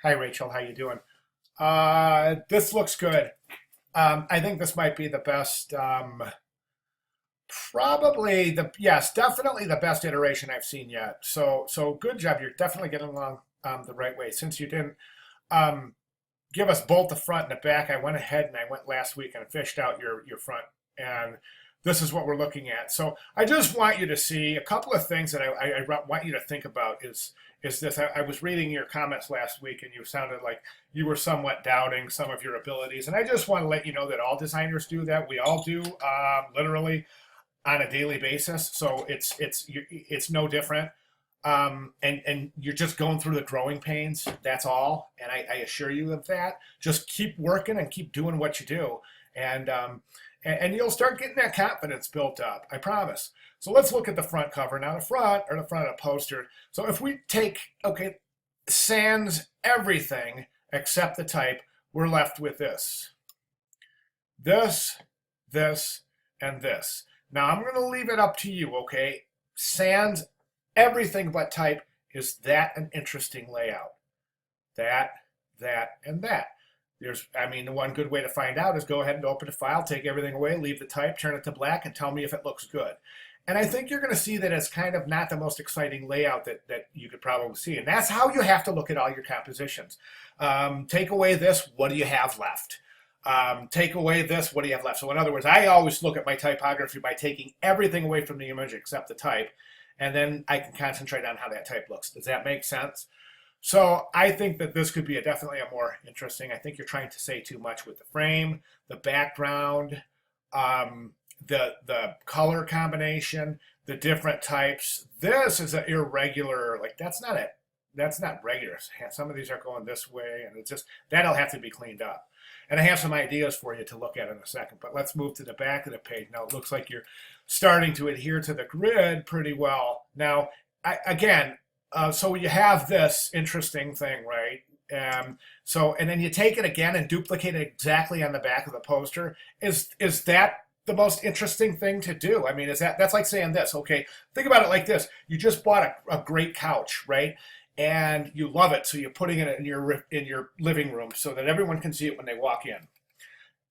Hi, Rachel. How you doing? This looks good. I think this might be the best, probably yes, definitely the best iteration I've seen yet. So good job. You're definitely getting along the right way. Since you didn't um, give us both the front and the back, I went ahead and I went last week and fished out your front, and this is what we're looking at. So I just want you to see a couple of things that I want you to think about is this. I was reading your comments last week, and you sounded like you were somewhat doubting some of your abilities, and I just want to let you know that all designers do that. We all do, literally on a daily basis. So it's no different. And you're just going through the growing pains. That's all. And I assure you of that. Just keep working and keep doing what you do, and and you'll start getting that confidence built up. I promise. So let's look at the front cover now. The front of the poster. So if we take sans everything except the type, we're left with this, this, and this. Now I'm going to leave it up to you, okay? Sans everything but type. Is that an interesting layout? That, and that. The one good way to find out is go ahead and open a file, take everything away, leave the type, turn it to black, and tell me if it looks good. And I think you're going to see that it's kind of not the most exciting layout that you could probably see. And that's how you have to look at all your compositions. Take away this, what do you have left? Take away this, what do you have left? So in other words, I always look at my typography by taking everything away from the image except the type, and then I can concentrate on how that type looks. Does that make sense? So I think that this could be definitely a more interesting. I think you're trying to say too much with the frame, the background, the color combination, the different types. This is an irregular. Like that's not it. That's not regular. Some of these are going this way, and it's just that'll have to be cleaned up. And I have some ideas for you to look at in a second. But let's move to the back of the page. Now it looks like you're starting to adhere to the grid pretty well. Now, again, so you have this interesting thing, right? And then you take it again and duplicate it exactly on the back of the poster. Is that the most interesting thing to do? I mean, that's like saying this? Okay, think about it like this: you just bought a great couch, right? And you love it, so you're putting it in your living room so that everyone can see it when they walk in.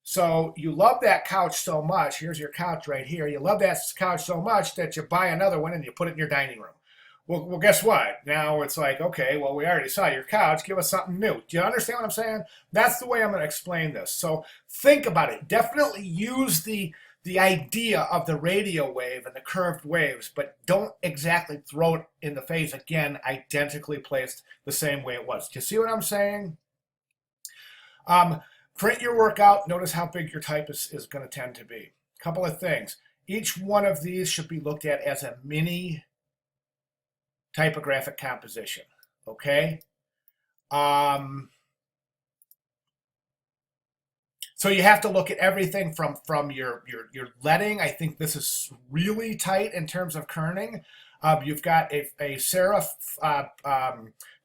So you love that couch so much. Here's your couch right here. You love that couch so much that you buy another one and you put it in your dining room. Well, guess what? Now it's like, okay, well, we already saw your couch. Give us something new. Do you understand what I'm saying? That's the way I'm going to explain this. So think about it. Definitely use the idea of the radio wave and the curved waves, but don't exactly throw it in the face again, identically placed the same way it was. Do you see what I'm saying? Print your work out. Notice how big your type is going to tend to be. A couple of things. Each one of these should be looked at as a mini typographic composition. Okay? So you have to look at everything from your leading. I think this is really tight in terms of kerning. You've got a serif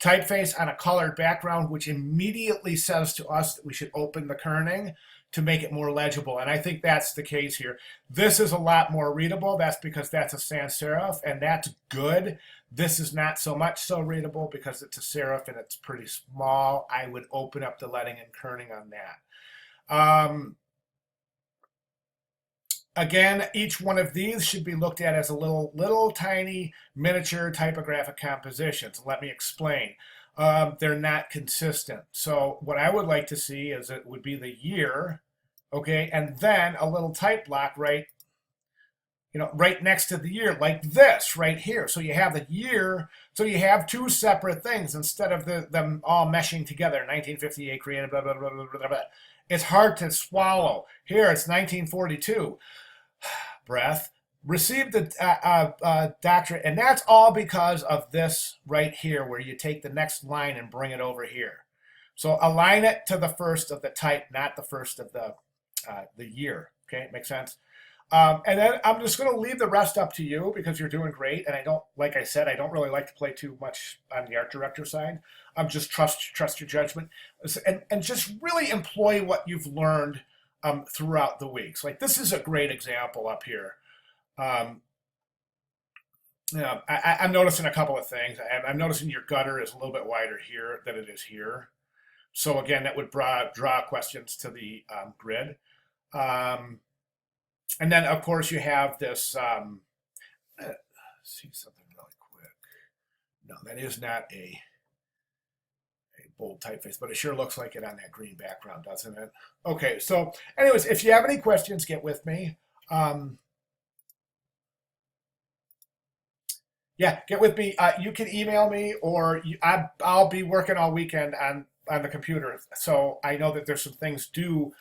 typeface on a colored background, which immediately says to us that we should open the kerning to make it more legible. And I think that's the case here. This is a lot more readable. That's because that's a sans serif, and that's good. This is not so much so readable because it's a serif and it's pretty small. I would open up the leading and kerning on that. Again, each one of these should be looked at as a little tiny miniature typographic compositions. Let me explain. They're not consistent. So what I would like to see is it would be the year, okay, and then a little type block right next to the year, like this right here. So you have the year, so you have two separate things instead of them all meshing together. 1958 created, blah, blah, blah, blah, blah, blah. It's hard to swallow. Here it's 1942. Breath. Received the doctorate, and that's all because of this right here, where you take the next line and bring it over here. So align it to the first of the type, not the first of the year. Okay, makes sense? And then I'm just going to leave the rest up to you because you're doing great. And like I said, I don't really like to play too much on the art director side. Just trust your judgment, and just really employ what you've learned throughout the weeks. Like this is a great example up here. Um, Yeah, I'm noticing a couple of things. I'm noticing your gutter is a little bit wider here than it is here. So again, that would draw questions to the grid. Um, and then of course you have this, see something really quick. No, that is not a bold typeface, but it sure looks like it on that green background, doesn't it? Okay, so anyways, if you have any questions, get with me. Yeah, get with me. You can email me, or I'll be working all weekend on the computer. So I know that there's some things due.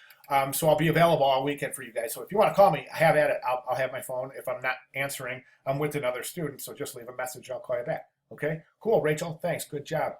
So I'll be available all weekend for you guys. So if you want to call me, have at it. I'll have my phone. If I'm not answering, I'm with another student. So just leave a message. I'll call you back. Okay, cool. Rachel, thanks. Good job.